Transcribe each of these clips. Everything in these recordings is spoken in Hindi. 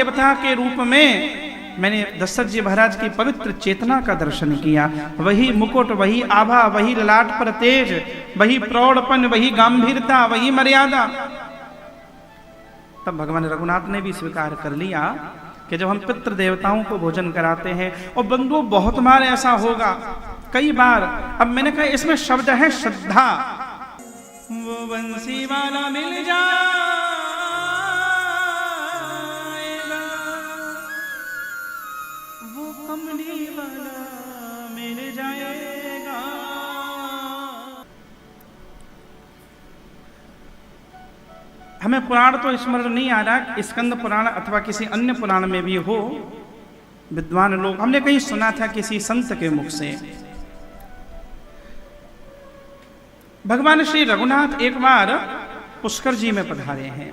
देवता के रूप में मैंने दशरथ जी महाराज की पवित्र चेतना का दर्शन किया। वही मुकुट, वही आभा, वही ललाट पर तेज, वही प्रौढ़पन, वही गंभीरता, वही मर्यादा। तब भगवान रघुनाथ ने भी स्वीकार कर लिया कि जब हम पितृ देवताओं को भोजन कराते हैं, और बंधुओं बहुत बार ऐसा होगा, कई बार। अब मैंने कहा इसमें शब्द है श्रद्धा। वो बंसी वाला मिल जाएगा, वो कमली वाला मिल जाएगा। हमें पुराण तो स्मरण नहीं आ रहा, स्कंद पुराण अथवा किसी अन्य पुराण में भी हो, विद्वान लोग, हमने कहीं सुना था किसी संत के मुख से। भगवान श्री रघुनाथ एक बार पुष्कर जी में पधारे हैं,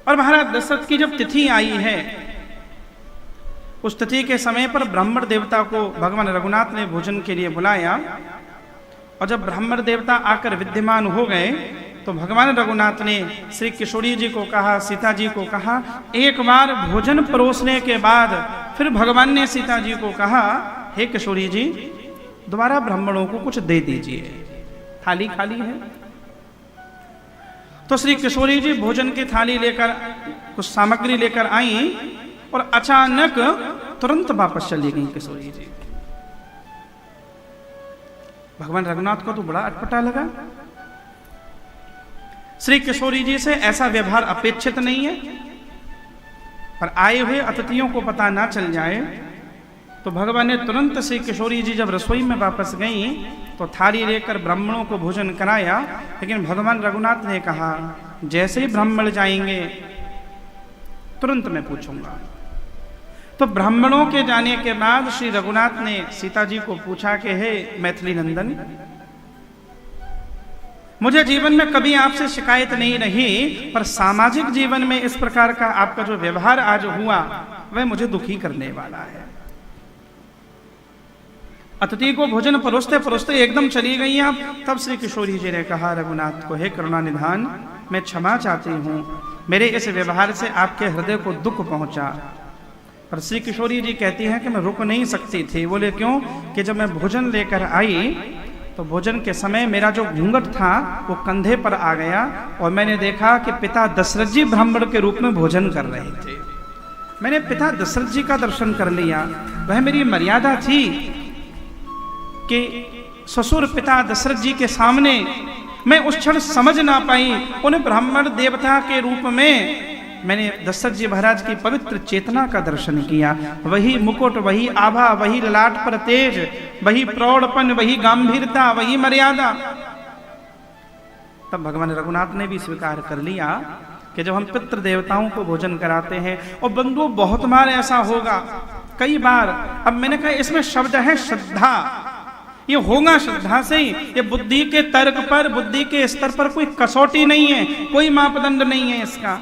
और महाराज दशरथ की जब तिथि आई है, उस तिथि के समय पर ब्राह्मण देवता को भगवान रघुनाथ ने भोजन के लिए बुलाया। और जब ब्राह्मण देवता आकर विद्यमान हो गए, तो भगवान रघुनाथ ने श्री किशोरी जी को कहा, सीता जी को कहा, एक बार भोजन परोसने के बाद फिर भगवान ने सीता जी को कहा, हे किशोरी जी, दोबारा ब्राह्मणों को कुछ दे दीजिए, थाली खाली है। तो श्री किशोरी जी भोजन की थाली लेकर, कुछ सामग्री लेकर आई, और अचानक तुरंत वापस चली गई किशोरी जी। भगवान रघुनाथ को तो बड़ा अटपटा लगा। श्री किशोरी जी से ऐसा व्यवहार अपेक्षित नहीं है, पर आए हुए अतिथियों को पता ना चल जाए, तो भगवान ने तुरंत श्री किशोरी जी जब रसोई में वापस गई, तो थाली लेकर ब्राह्मणों को भोजन कराया। लेकिन भगवान रघुनाथ ने कहा, जैसे ही ब्राह्मण जाएंगे तुरंत मैं पूछूंगा। तो ब्राह्मणों के जाने के बाद श्री रघुनाथ ने सीता जी को पूछा कि हे मैथिली नंदन, मुझे जीवन में कभी आपसे शिकायत नहीं रही, पर सामाजिक जीवन में इस प्रकार का आपका जो व्यवहार आज हुआ, वह मुझे दुखी करने वाला है। अतिथि को भोजन परोसते परोसते एकदम चली गई आप। तब श्री किशोरी जी ने कहा रघुनाथ को, हे करुणा निधान, मैं क्षमा चाहती हूँ, मेरे इस व्यवहार से आपके हृदय को दुख पहुंचा। पर श्री किशोरी जी कहती हैं कि मैं रुक नहीं सकती थी। बोले क्यों? कि जब मैं भोजन लेकर आई, तो भोजन के समय मेरा जो घूंघट था वो कंधे पर आ गया, और मैंने देखा कि पिता दशरथ जी ब्राह्मण के रूप में भोजन कर रहे थे। मैंने पिता दशरथ जी का दर्शन कर लिया। वह मेरी मर्यादा थी कि ससुर पिता दशरथ जी के सामने मैं उस क्षण समझ ना पाई, उन्हें ब्राह्मण देवता के रूप में मैंने दशरथ जी महाराज की पवित्र चेतना का दर्शन किया। वही मुकुट, वही आभा, वही ललाट पर तेज, वही प्रौढ़पन, वही गंभीरता, वही मर्यादा। तब भगवान रघुनाथ ने भी स्वीकार कर लिया कि जब हम पितृ देवताओं को भोजन कराते हैं, और बंधुओं बहुत बार ऐसा होगा, कई बार। अब मैंने कहा इसमें शब्द है श्रद्धा। ये होगा श्रद्धा से ही। ये बुद्धि के तर्क पर, बुद्धि के स्तर पर कोई कसौटी नहीं है, कोई मापदंड नहीं है इसका।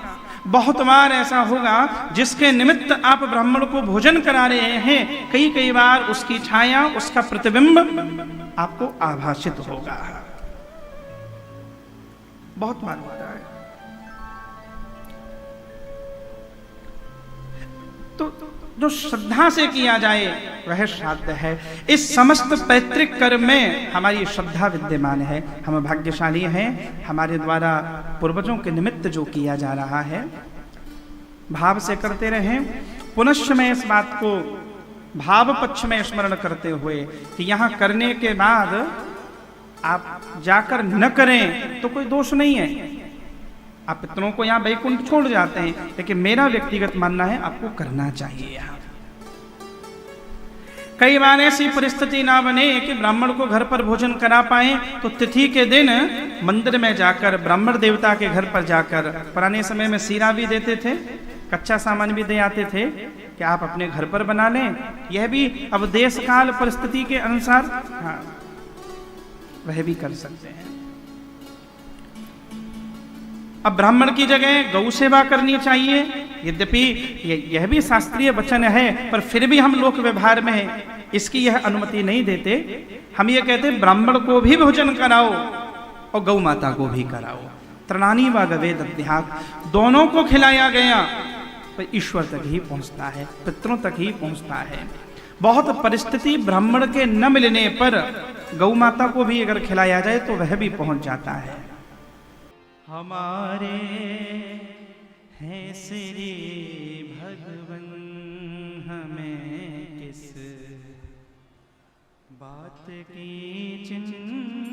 बहुत बार ऐसा होगा जिसके निमित्त आप ब्राह्मण को भोजन करा रहे हैं, कई कई बार उसकी छाया, उसका प्रतिबिंब आपको आभासित होगा। बहुत बार होता है। तो जो श्रद्धा से किया जाए वह श्राद्ध है। इस समस्त पैतृक कर्म में हमारी श्रद्धा विद्यमान है। हम भाग्यशाली हैं, हमारे द्वारा पूर्वजों के निमित्त जो किया जा रहा है भाव से करते रहें। पुनश्च में इस बात को भाव पक्ष में स्मरण करते हुए कि यहाँ करने के बाद आप जाकर न करें तो कोई दोष नहीं है। आप पितरों को यहाँ वैकुंठ छोड़ जाते हैं, लेकिन मेरा व्यक्तिगत मानना है आपको करना चाहिए। यहाँ कई बार ऐसी परिस्थिति ना बने कि ब्राह्मण को घर पर भोजन करा पाए, तो तिथि के दिन मंदिर में जाकर, ब्राह्मण देवता के घर पर जाकर, पुराने समय में सीरा भी देते थे, कच्चा सामान भी दे आते थे कि आप अपने घर पर बना लें। यह भी अब देश काल परिस्थिति के अनुसार हाँ वह भी कर सकते हैं। अब ब्राह्मण की जगह गौ सेवा करनी चाहिए। यद्यपि यह भी शास्त्रीय वचन है, पर फिर भी हम लोक व्यवहार में इसकी यह अनुमति नहीं देते। हम ये कहते हैं ब्राह्मण को भी भोजन कराओ और गौ माता को भी कराओ। तृणानी व गवे दद्यात्, दोनों को खिलाया गया पर ईश्वर तक ही पहुंचता है, पितरों तक ही पहुंचता है। बहुत परिस्थिति ब्राह्मण के न मिलने पर गौ माता को भी अगर खिलाया जाए तो वह भी पहुंच जाता है। हमारे हैं श्री भगवन, हमें किस बात की चिंता